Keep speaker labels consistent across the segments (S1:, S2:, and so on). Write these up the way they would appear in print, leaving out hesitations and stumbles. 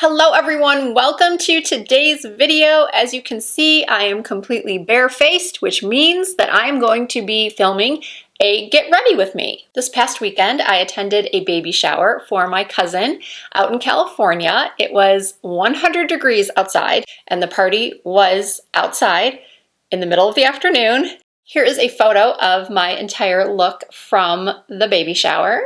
S1: Hello everyone, welcome to today's video. As you can see, I am completely barefaced, which means that I am going to be filming a get ready with me. This past weekend, I attended a baby shower for my cousin out in California. It was 100 degrees outside and the party was outside in the middle of the afternoon. Here is a photo of my entire look from the baby shower.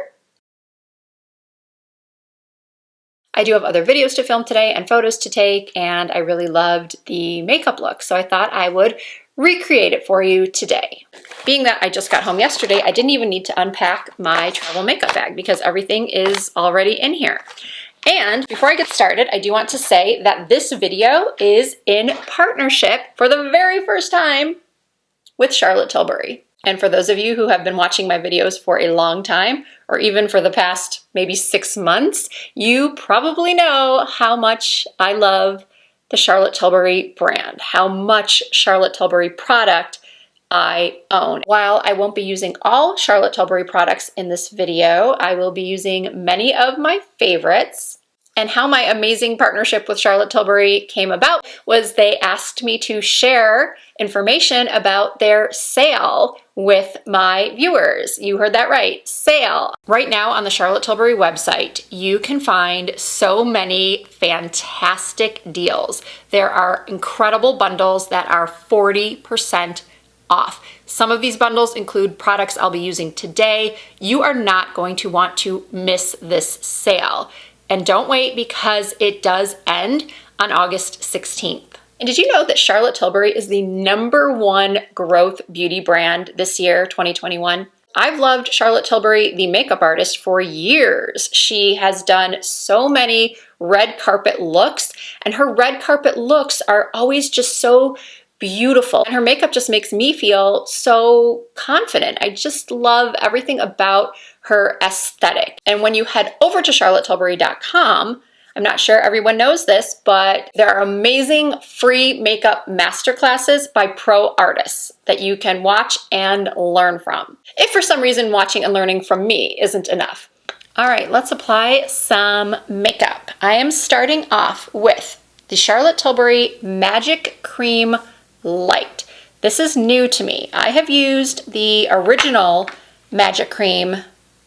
S1: I do have other videos to film today and photos to take, and I really loved the makeup look, so I thought I would recreate it for you today. Being that I just got home yesterday, I didn't even need to unpack my travel makeup bag because everything is already in here. And before I get started, I do want to say that this video is in partnership for the very first time with Charlotte Tilbury. And for those of you who have been watching my videos for a long time, or even for the past maybe 6 months, you probably know how much I love the Charlotte Tilbury brand, how much Charlotte Tilbury product I own. While I won't be using all Charlotte Tilbury products in this video, I will be using many of my favorites. And how my amazing partnership with Charlotte Tilbury came about was they asked me to share information about their sale with my viewers. You heard that right, sale. Right now on the Charlotte Tilbury website, you can find so many fantastic deals. There are incredible bundles that are 40% off. Some of these bundles include products I'll be using today. You are not going to want to miss this sale. And don't wait because it does end on August 16th. And did you know that Charlotte Tilbury is the #1 growth beauty brand this year, 2021? I've loved Charlotte Tilbury, the makeup artist, for years. She has done so many red carpet looks, and her red carpet looks are always just so beautiful. And her makeup just makes me feel so confident. I just love everything about her aesthetic. And when you head over to charlottetilbury.com, I'm not sure everyone knows this, but there are amazing free makeup masterclasses by pro artists that you can watch and learn from. If for some reason watching and learning from me isn't enough. All right, let's apply some makeup. I am starting off with the Charlotte Tilbury Magic Cream Light. This is new to me. I have used the original Magic Cream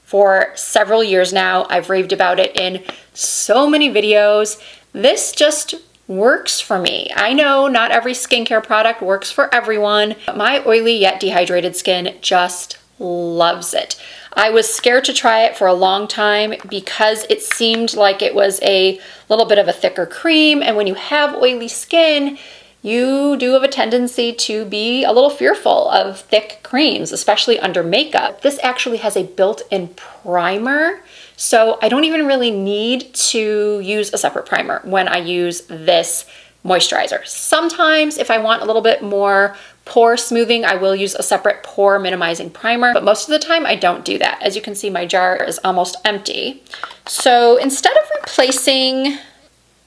S1: for several years now. I've raved about it in so many videos. This just works for me. I know not every skincare product works for everyone, but my oily yet dehydrated skin just loves it. I was scared to try it for a long time because it seemed like it was a little bit of a thicker cream, and when you have oily skin, you do have a tendency to be a little fearful of thick creams, especially under makeup. This actually has a built-in primer, so I don't even really need to use a separate primer when I use this moisturizer. Sometimes if I want a little bit more pore smoothing, I will use a separate pore minimizing primer, but most of the time I don't do that. As you can see, my jar is almost empty. So instead of replacing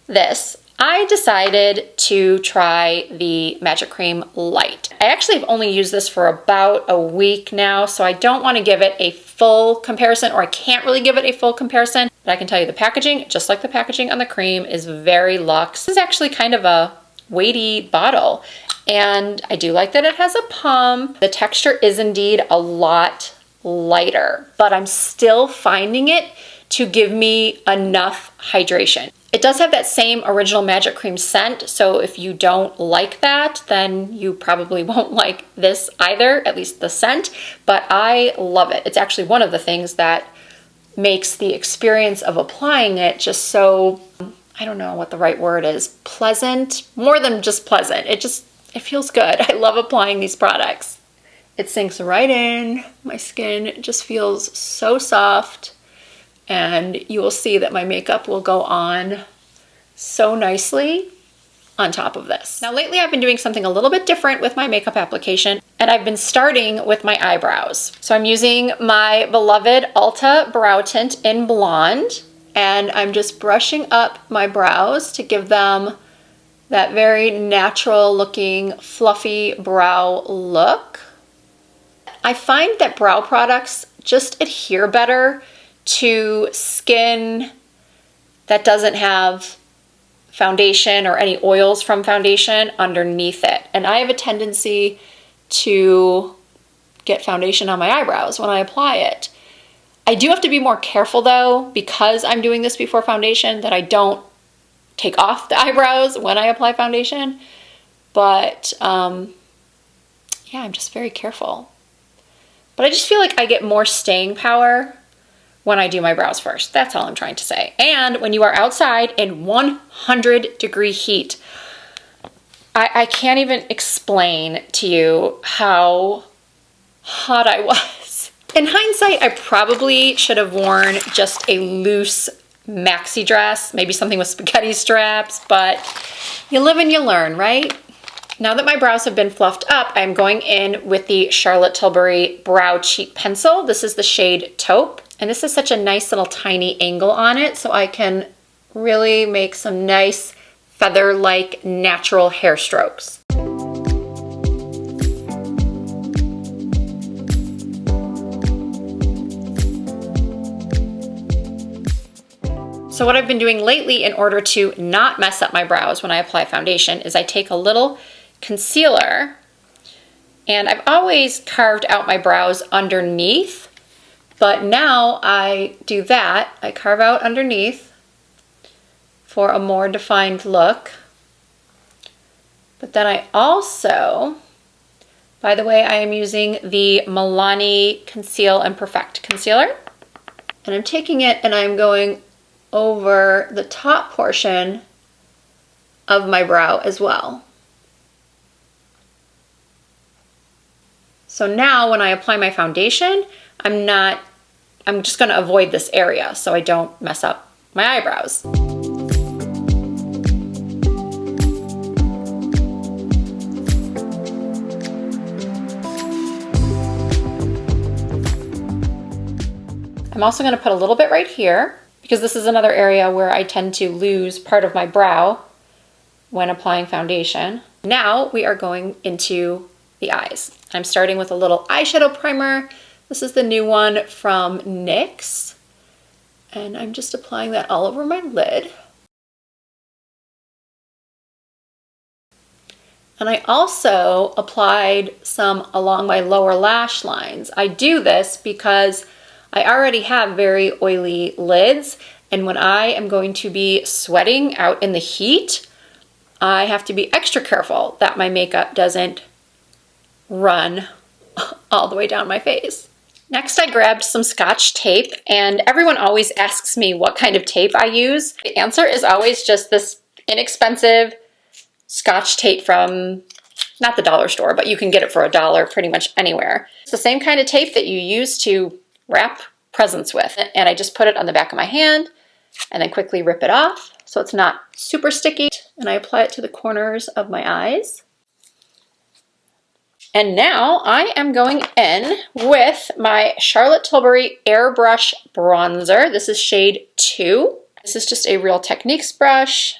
S1: this, I decided to try the Magic Cream Light. I actually have only used this for about a week now, so I don't want to give it a full comparison, or I can't really give it a full comparison, but I can tell you the packaging, just like the packaging on the cream, is very luxe. This is actually kind of a weighty bottle, and I do like that it has a pump. The texture is indeed a lot lighter, but I'm still finding it to give me enough hydration. It does have that same original Magic Cream scent, so if you don't like that, then you probably won't like this either, at least the scent, but I love it. It's actually one of the things that makes the experience of applying it just so, I don't know what the right word is, pleasant, more than just pleasant. It feels good. I love applying these products. It sinks right in. My skin just feels so soft. And you will see that my makeup will go on so nicely on top of this. Now lately I've been doing something a little bit different with my makeup application, and I've been starting with my eyebrows. So I'm using my beloved Ulta Brow Tint in Blonde, and I'm just brushing up my brows to give them that very natural looking fluffy brow look. I find that brow products just adhere better to skin that doesn't have foundation or any oils from foundation underneath it. And I have a tendency to get foundation on my eyebrows when I apply it. I do have to be more careful though, because I'm doing this before foundation, that I don't take off the eyebrows when I apply foundation. But yeah, I'm just very careful. But I just feel like I get more staying power when I do my brows first. That's all I'm trying to say. And when you are outside in 100-degree heat, I can't even explain to you how hot I was. In hindsight, I probably should have worn just a loose maxi dress, maybe something with spaghetti straps, but you live and you learn, right? Now that my brows have been fluffed up, I'm going in with the Charlotte Tilbury Brow Cheat Pencil. This is the shade Taupe, and this is such a nice little tiny angle on it, so I can really make some nice feather-like natural hair strokes. So what I've been doing lately in order to not mess up my brows when I apply foundation is I take a little concealer, and I've always carved out my brows underneath, but now I do that. I carve out underneath for a more defined look. But then I also, by the way, I am using the Milani Conceal and Perfect Concealer. And I'm taking it and I'm going over the top portion of my brow as well. So now when I apply my foundation, I'm just gonna avoid this area so I don't mess up my eyebrows. I'm also gonna put a little bit right here, because this is another area where I tend to lose part of my brow when applying foundation. Now we are going into the eyes. I'm starting with a little eyeshadow primer. This is the new one from NYX. And I'm just applying that all over my lid. And I also applied some along my lower lash lines. I do this because I already have very oily lids, and when I am going to be sweating out in the heat, I have to be extra careful that my makeup doesn't run all the way down my face. Next, I grabbed some Scotch tape, and everyone always asks me what kind of tape I use. The answer is always just this inexpensive Scotch tape from, not the dollar store, but you can get it for $1 pretty much anywhere. It's the same kind of tape that you use to wrap presents with. And I just put it on the back of my hand and then quickly rip it off so it's not super sticky. And I apply it to the corners of my eyes. And now I am going in with my Charlotte Tilbury Airbrush Bronzer. This is shade 2. This is just a Real Techniques brush.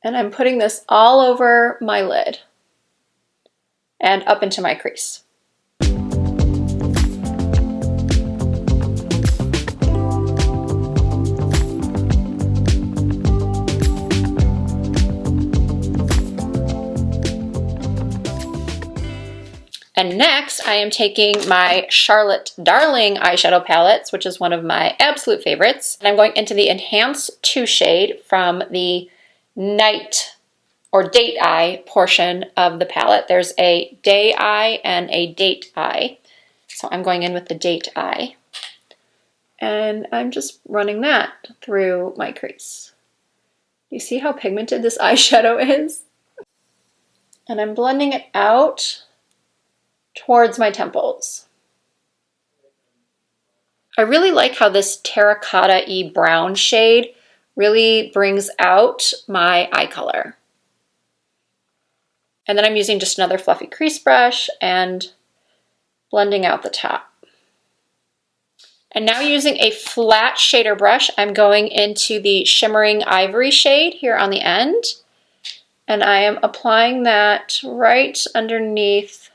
S1: And I'm putting this all over my lid and up into my crease. And next, I am taking my Charlotte Darling eyeshadow palettes, which is one of my absolute favorites. And I'm going into the Enhance 2 shade from the Night or Date Eye portion of the palette. There's a Day Eye and a Date Eye. So I'm going in with the Date Eye. And I'm just running that through my crease. You see how pigmented this eyeshadow is? And I'm blending it out towards my temples. I really like how this terracotta-y brown shade really brings out my eye color. And then I'm using just another fluffy crease brush and blending out the top. And now using a flat shader brush, I'm going into the Shimmering Ivory shade here on the end. And I am applying that right underneath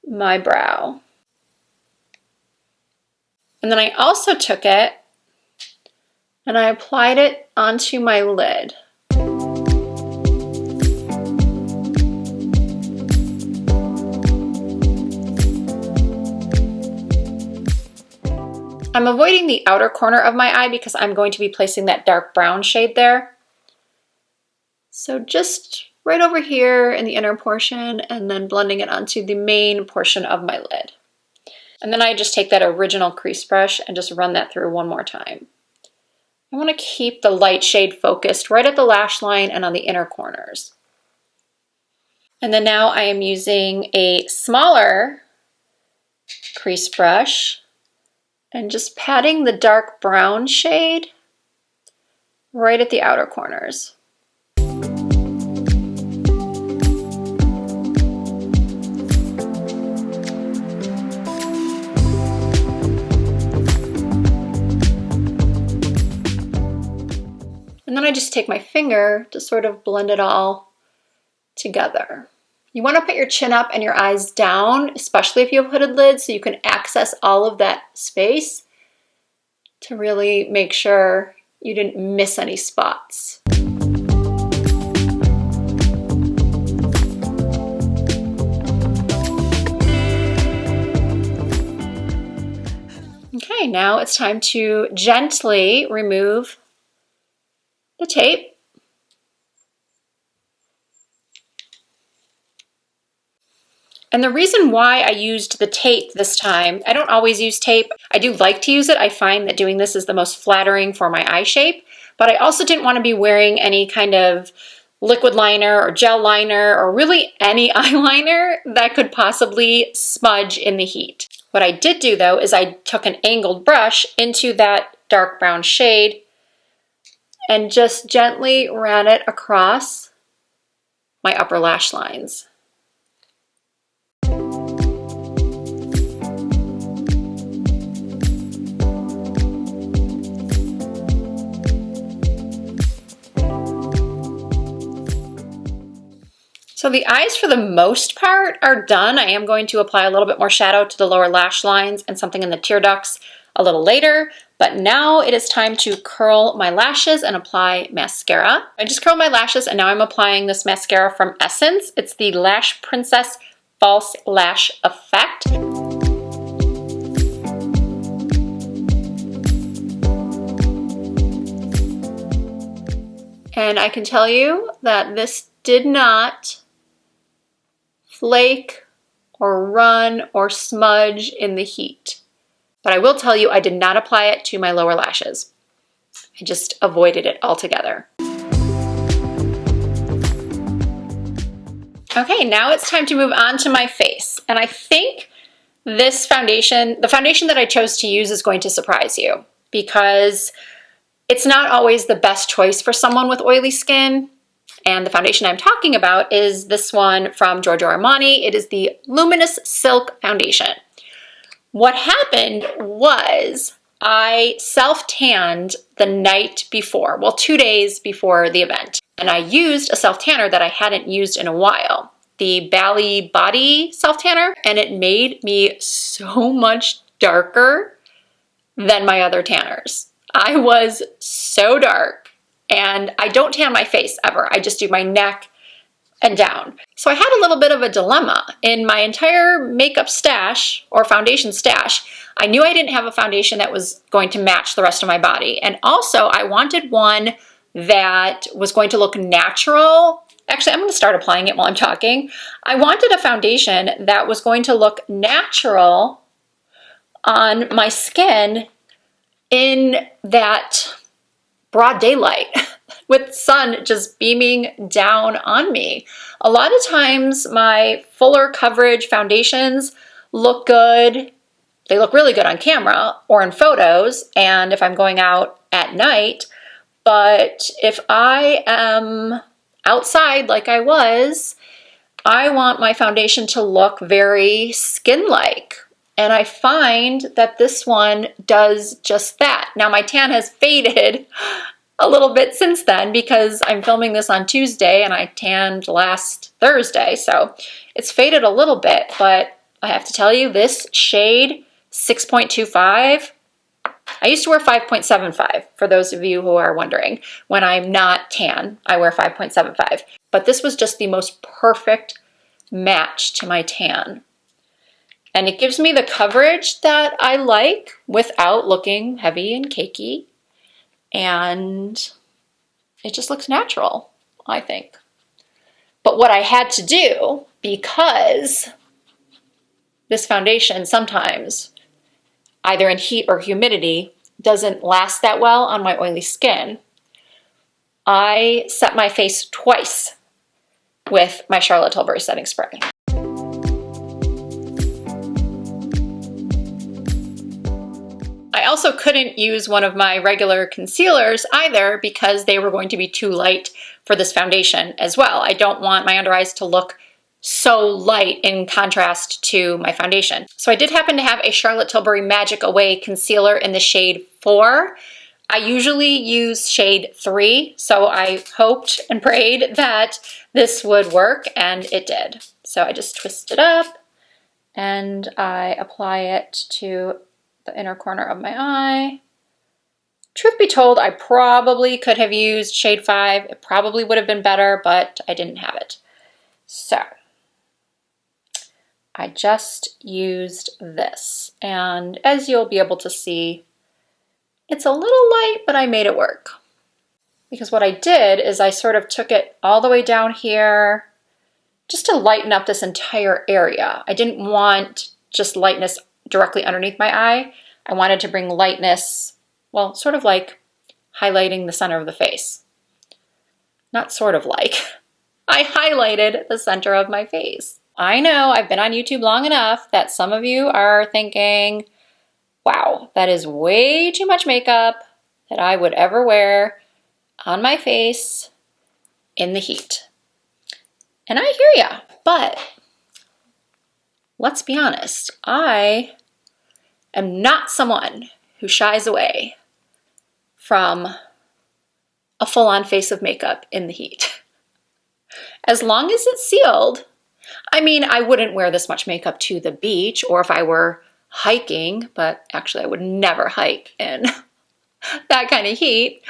S1: my brow. And then I also took it and I applied it onto my lid. I'm avoiding the outer corner of my eye because I'm going to be placing that dark brown shade there. So just right over here in the inner portion, and then blending it onto the main portion of my lid. And then I just take that original crease brush and just run that through one more time. I want to keep the light shade focused right at the lash line and on the inner corners. And then now I am using a smaller crease brush and just patting the dark brown shade right at the outer corners. And then I just take my finger to sort of blend it all together. You want to put your chin up and your eyes down, especially if you have hooded lids, so you can access all of that space to really make sure you didn't miss any spots. Okay, now it's time to gently remove the tape. And the reason why I used the tape this time, I don't always use tape. I do like to use it. I find that doing this is the most flattering for my eye shape, but I also didn't want to be wearing any kind of liquid liner or gel liner or really any eyeliner that could possibly smudge in the heat. What I did do though is I took an angled brush into that dark brown shade and just gently ran it across my upper lash lines. So the eyes for the most part are done. I am going to apply a little bit more shadow to the lower lash lines and something in the tear ducts a little later, but now it is time to curl my lashes and apply mascara. I just curled my lashes and now I'm applying this mascara from Essence. It's the Lash Princess False Lash Effect. And I can tell you that this did not flake or run or smudge in the heat. But I will tell you, I did not apply it to my lower lashes. I just avoided it altogether. Okay, now it's time to move on to my face. And I think this foundation, the foundation that I chose to use, is going to surprise you because it's not always the best choice for someone with oily skin. And the foundation I'm talking about is this one from Giorgio Armani. It is the Luminous Silk Foundation. What happened was I self-tanned the night before, well, 2 days before the event. And I used a self-tanner that I hadn't used in a while, the Bali Body self-tanner, and it made me so much darker than my other tanners. I was so dark. And I don't tan my face ever. I just do my neck and down. So I had a little bit of a dilemma. In my entire makeup stash or foundation stash, I knew I didn't have a foundation that was going to match the rest of my body. And also I wanted one that was going to look natural. Actually, I'm going to start applying it while I'm talking. I wanted a foundation that was going to look natural on my skin in that broad daylight with sun just beaming down on me. A lot of times my fuller coverage foundations look good. They look really good on camera or in photos and if I'm going out at night. But if I am outside like I was, I want my foundation to look very skin-like. And I find that this one does just that. Now my tan has faded a little bit since then because I'm filming this on Tuesday and I tanned last Thursday. So it's faded a little bit, but I have to tell you this shade 6.25, I used to wear 5.75, for those of you who are wondering. When I'm not tan, I wear 5.75. But this was just the most perfect match to my tan. And it gives me the coverage that I like without looking heavy and cakey. And it just looks natural, I think. But what I had to do, because this foundation sometimes, either in heat or humidity, doesn't last that well on my oily skin, I set my face twice with my Charlotte Tilbury setting spray. I also couldn't use one of my regular concealers either because they were going to be too light for this foundation as well. I don't want my under eyes to look so light in contrast to my foundation. So I did happen to have a Charlotte Tilbury Magic Away concealer in the shade 4. I usually use shade 3, so I hoped and prayed that this would work, and it did. So I just twist it up and I apply it to the inner corner of my eye. Truth be told, I probably could have used shade 5. It probably would have been better, but I didn't have it. So I just used this, and as you'll be able to see, it's a little light, but I made it work. Because what I did is I sort of took it all the way down here just to lighten up this entire area. I didn't want just lightness directly underneath my eye. I wanted to bring lightness, well, sort of like highlighting the center of the face. Not sort of like. I highlighted the center of my face. I know I've been on YouTube long enough that some of you are thinking, wow, that is way too much makeup that I would ever wear on my face in the heat. And I hear ya, but let's be honest, I am not someone who shies away from a full-on face of makeup in the heat. As long as it's sealed. I mean, I wouldn't wear this much makeup to the beach or if I were hiking, but actually I would never hike in that kind of heat.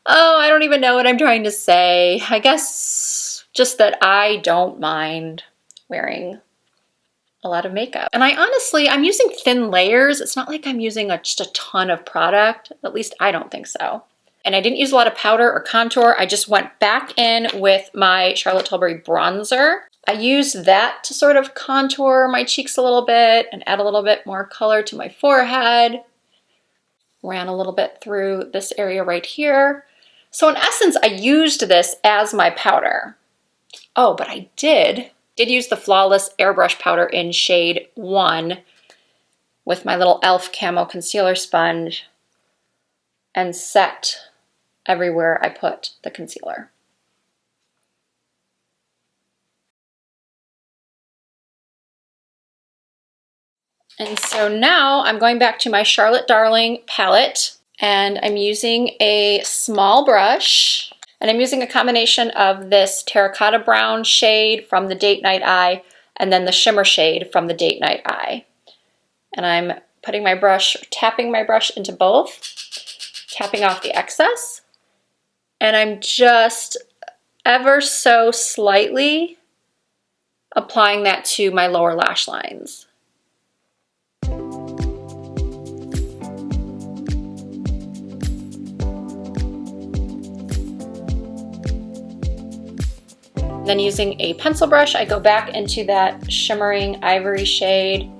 S1: Oh, I don't even know what I'm trying to say. I guess just that I don't mind wearing a lot of makeup. And I'm using thin layers. It's not like I'm using just a ton of product. At least I don't think so. And I didn't use a lot of powder or contour. I just went back in with my Charlotte Tilbury bronzer. I used that to sort of contour my cheeks a little bit and add a little bit more color to my forehead. Ran a little bit through this area right here. So in essence, I used this as my powder. Oh, but I did use the Flawless Airbrush powder in shade 1 with my little e.l.f. camo concealer sponge and set everywhere I put the concealer. And so now I'm going back to my Charlotte Darling palette, and I'm using a small brush, and I'm using a combination of this terracotta brown shade from the Date Night Eye and then the shimmer shade from the Date Night Eye. And I'm putting my brush, tapping my brush into both, tapping off the excess, and I'm just ever so slightly applying that to my lower lash lines. Then using a pencil brush, I go back into that shimmering ivory shade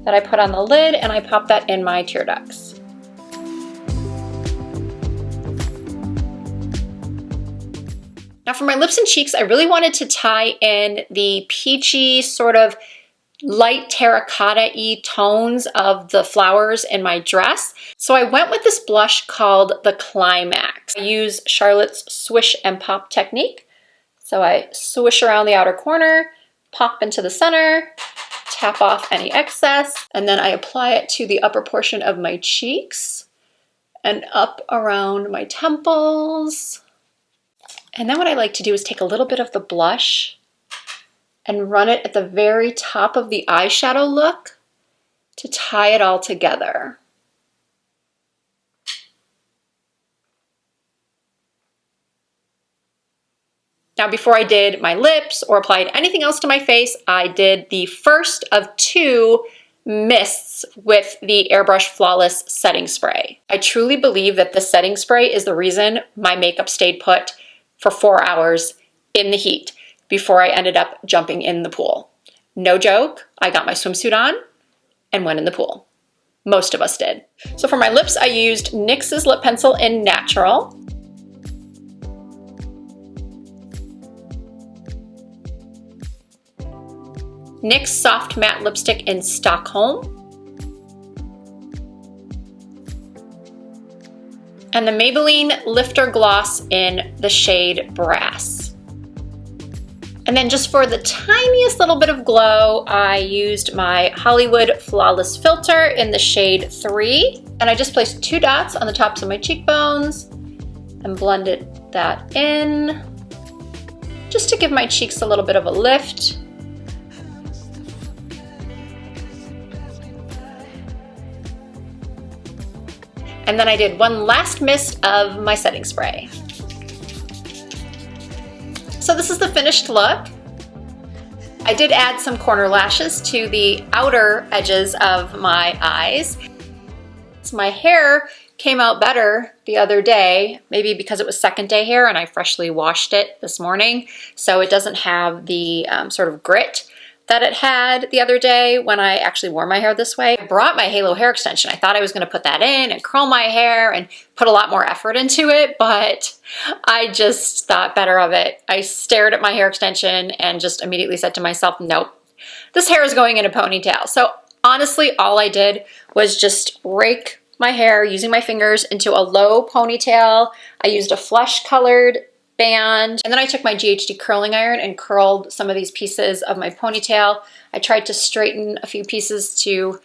S1: that I put on the lid and I pop that in my tear ducts. Now for my lips and cheeks, I really wanted to tie in the peachy sort of light terracotta-y tones of the flowers in my dress. So I went with this blush called the Climax. I use Charlotte's Swish and Pop technique. So I swish around the outer corner, pop into the center, tap off any excess, and then I apply it to the upper portion of my cheeks and up around my temples. And then what I like to do is take a little bit of the blush and run it at the very top of the eyeshadow look to tie it all together. Now, before I did my lips or applied anything else to my face, I did the first of 2 mists with the Airbrush Flawless Setting Spray. I truly believe that the setting spray is the reason my makeup stayed put for 4 hours in the heat before I ended up jumping in the pool. No joke, I got my swimsuit on and went in the pool. Most of us did. So for my lips, I used NYX's lip pencil in Natural. NYX Soft Matte Lipstick in Stockholm. And the Maybelline Lifter Gloss in the shade Brass. And then just for the tiniest little bit of glow, I used my Hollywood Flawless Filter in the shade 3. And I just placed 2 dots on the tops of my cheekbones and blended that in, just to give my cheeks a little bit of a lift. And then I did one last mist of my setting spray. So this is the finished look. I did add some corner lashes to the outer edges of my eyes. So my hair came out better the other day, maybe because it was second day hair and I freshly washed it this morning. So it doesn't have the sort of grit that it had the other day when I actually wore my hair this way. I brought my Halo hair extension. I thought I was gonna put that in and curl my hair and put a lot more effort into it, but I just thought better of it. I stared at my hair extension and just immediately said to myself, nope, this hair is going in a ponytail. So honestly, all I did was just rake my hair using my fingers into a low ponytail. I used a flesh colored band. And then I took my GHD curling iron and curled some of these pieces of my ponytail. I tried to straighten a few pieces to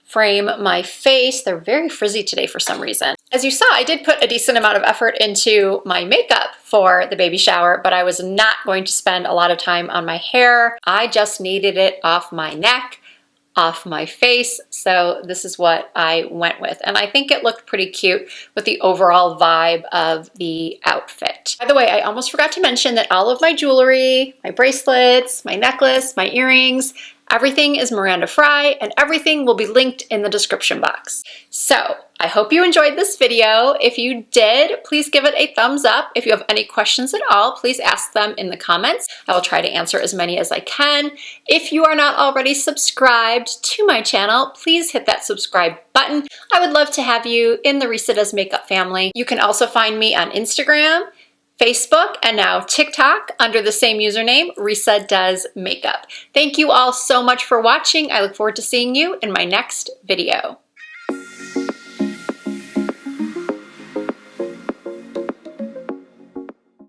S1: frame my face. They're very frizzy today for some reason. As you saw, I did put a decent amount of effort into my makeup for the baby shower, but I was not going to spend a lot of time on my hair. I just needed it off my neck, off my face, so this is what I went with. And I think it looked pretty cute with the overall vibe of the outfit. By the way, I almost forgot to mention that all of my jewelry, my bracelets, my necklace, my earrings, everything is Miranda Fry, and everything will be linked in the description box. So I hope you enjoyed this video. If you did, please give it a thumbs up. If you have any questions at all, please ask them in the comments. I will try to answer as many as I can. If you are not already subscribed to my channel, please hit that subscribe button. I would love to have you in the Risa Does Makeup family. You can also find me on Instagram, Facebook, and now TikTok under the same username, Risa Does Makeup. Thank you all so much for watching. I look forward to seeing you in my next video.